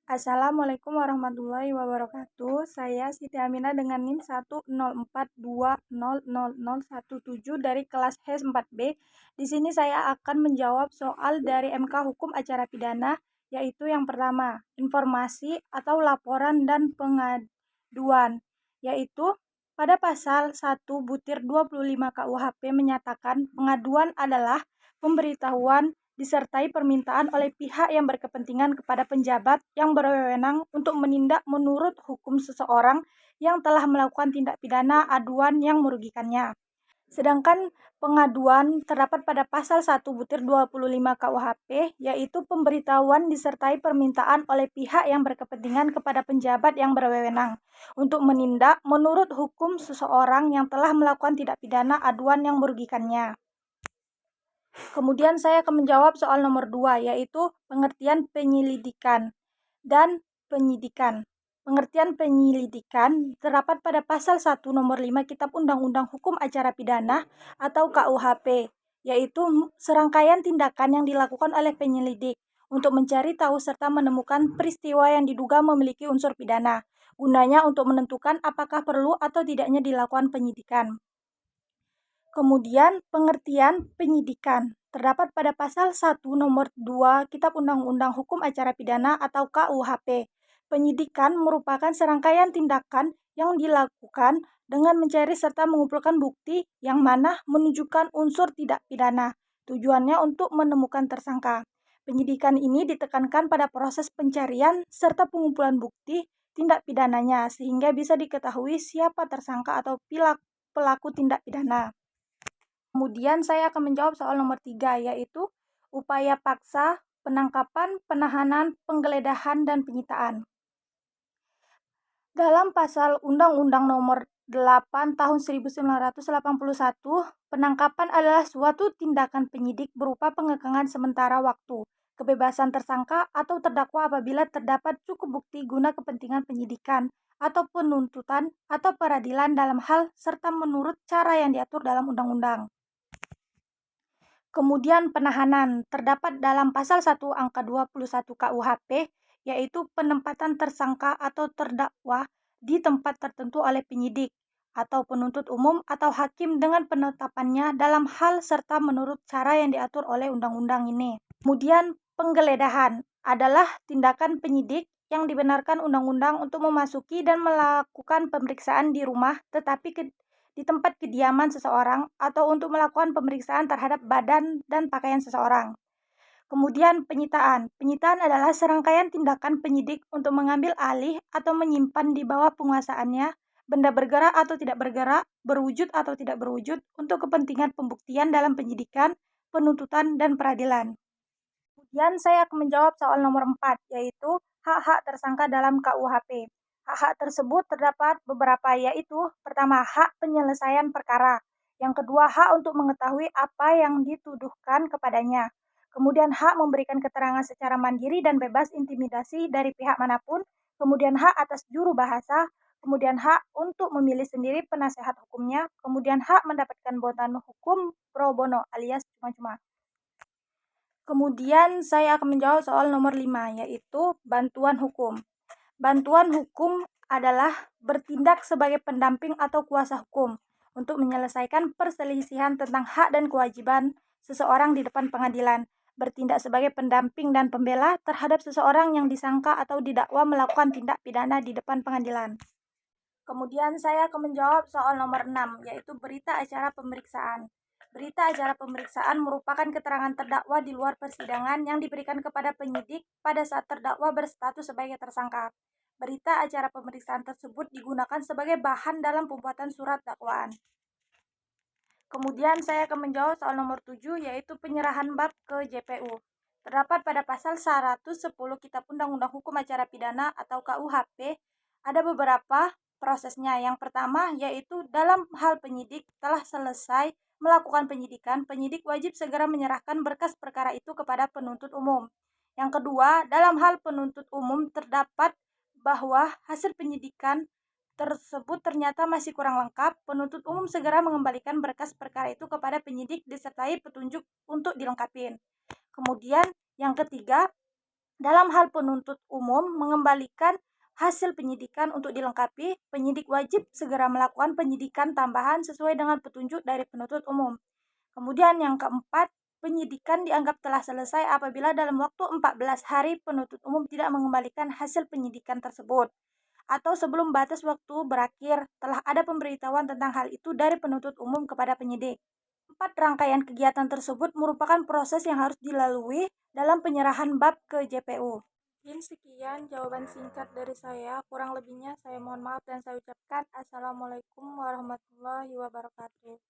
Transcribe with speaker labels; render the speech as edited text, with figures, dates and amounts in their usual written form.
Speaker 1: Assalamualaikum warahmatullahi wabarakatuh. Saya Siti Aminah dengan NIM 104200017 dari kelas HES 4B. Di sini saya akan menjawab soal dari MK Hukum Acara Pidana, yaitu yang pertama, informasi atau laporan dan pengaduan, yaitu pada pasal 1/25 KUHP menyatakan pengaduan adalah pemberitahuan disertai permintaan oleh pihak yang berkepentingan kepada penjabat yang berwenang untuk menindak menurut hukum seseorang yang telah melakukan tindak pidana aduan yang merugikannya. Sedangkan pengaduan terdapat pada pasal 1/25 KUHP, yaitu pemberitahuan disertai permintaan oleh pihak yang berkepentingan kepada penjabat yang berwenang untuk menindak menurut hukum seseorang yang telah melakukan tindak pidana aduan yang merugikannya. Kemudian saya akan menjawab soal nomor 2, yaitu pengertian penyelidikan dan penyidikan. Pengertian penyelidikan terdapat pada pasal 1 nomor 5 Kitab Undang-Undang Hukum Acara Pidana atau KUHP, yaitu serangkaian tindakan yang dilakukan oleh penyelidik untuk mencari tahu serta menemukan peristiwa yang diduga memiliki unsur pidana, gunanya untuk menentukan apakah perlu atau tidaknya dilakukan penyidikan. Kemudian pengertian penyidikan terdapat pada pasal 1 nomor 2 Kitab Undang-Undang Hukum Acara Pidana atau KUHP. Penyidikan merupakan serangkaian tindakan yang dilakukan dengan mencari serta mengumpulkan bukti yang mana menunjukkan unsur tidak pidana. Tujuannya untuk menemukan tersangka. Penyidikan ini ditekankan pada proses pencarian serta pengumpulan bukti tindak pidananya sehingga bisa diketahui siapa tersangka atau pelaku tindak pidana. Kemudian saya akan menjawab soal nomor 3, yaitu upaya paksa, penangkapan, penahanan, penggeledahan, dan penyitaan. Dalam pasal Undang-Undang nomor 8 tahun 1981, penangkapan adalah suatu tindakan penyidik berupa pengekangan sementara waktu, kebebasan tersangka atau terdakwa apabila terdapat cukup bukti guna kepentingan penyidikan atau penuntutan atau peradilan dalam hal serta menurut cara yang diatur dalam undang-undang. Kemudian penahanan terdapat dalam pasal 1 angka 21 KUHP, yaitu penempatan tersangka atau terdakwa di tempat tertentu oleh penyidik atau penuntut umum atau hakim dengan penetapannya dalam hal serta menurut cara yang diatur oleh undang-undang ini. Kemudian penggeledahan adalah tindakan penyidik yang dibenarkan undang-undang untuk memasuki dan melakukan pemeriksaan di rumah di tempat kediaman seseorang atau untuk melakukan pemeriksaan terhadap badan dan pakaian seseorang. Kemudian penyitaan. Penyitaan adalah serangkaian tindakan penyidik untuk mengambil alih atau menyimpan di bawah penguasaannya benda bergerak atau tidak bergerak, berwujud atau tidak berwujud untuk kepentingan pembuktian dalam penyidikan, penuntutan, dan peradilan. Kemudian saya akan menjawab soal nomor 4, yaitu hak-hak tersangka dalam KUHP. Hak-hak tersebut terdapat beberapa, yaitu pertama, hak penyelesaian perkara. Yang kedua, hak untuk mengetahui apa yang dituduhkan kepadanya. Kemudian hak memberikan keterangan secara mandiri dan bebas intimidasi dari pihak manapun. Kemudian hak atas juru bahasa. Kemudian hak untuk memilih sendiri penasehat hukumnya. Kemudian hak mendapatkan bantuan hukum pro bono alias cuma-cuma. Kemudian saya akan menjawab soal nomor 5, yaitu bantuan hukum. Bantuan hukum adalah bertindak sebagai pendamping atau kuasa hukum untuk menyelesaikan perselisihan tentang hak dan kewajiban seseorang di depan pengadilan, bertindak sebagai pendamping dan pembela terhadap seseorang yang disangka atau didakwa melakukan tindak pidana di depan pengadilan. Kemudian saya akan menjawab soal nomor 6, yaitu berita acara pemeriksaan. Berita acara pemeriksaan merupakan keterangan terdakwa di luar persidangan yang diberikan kepada penyidik pada saat terdakwa berstatus sebagai tersangka. Berita acara pemeriksaan tersebut digunakan sebagai bahan dalam pembuatan surat dakwaan. Kemudian saya akan menjawab soal nomor 7, yaitu penyerahan bab ke JPU. Terdapat pada pasal 110 Kitab Undang-Undang Hukum Acara Pidana atau KUHP, ada beberapa prosesnya. Yang pertama, yaitu dalam hal penyidik telah selesai melakukan penyidikan, penyidik wajib segera menyerahkan berkas perkara itu kepada penuntut umum. Yang kedua, dalam hal penuntut umum terdapat bahwa hasil penyidikan tersebut ternyata masih kurang lengkap, penuntut umum segera mengembalikan berkas perkara itu kepada penyidik disertai petunjuk untuk dilengkapi. Kemudian yang ketiga, Dalam hal penuntut umum mengembalikan hasil penyidikan untuk dilengkapi, penyidik wajib segera melakukan penyidikan tambahan sesuai dengan petunjuk dari penuntut umum. Kemudian yang keempat, penyidikan dianggap telah selesai apabila dalam waktu 14 hari penuntut umum tidak mengembalikan hasil penyidikan tersebut atau sebelum batas waktu berakhir telah ada pemberitahuan tentang hal itu dari penuntut umum kepada penyidik. Empat rangkaian kegiatan tersebut merupakan proses yang harus dilalui dalam penyerahan bab ke JPU. Mungkin sekian jawaban singkat dari saya. Kurang lebihnya saya mohon maaf dan saya ucapkan Assalamualaikum warahmatullahi wabarakatuh.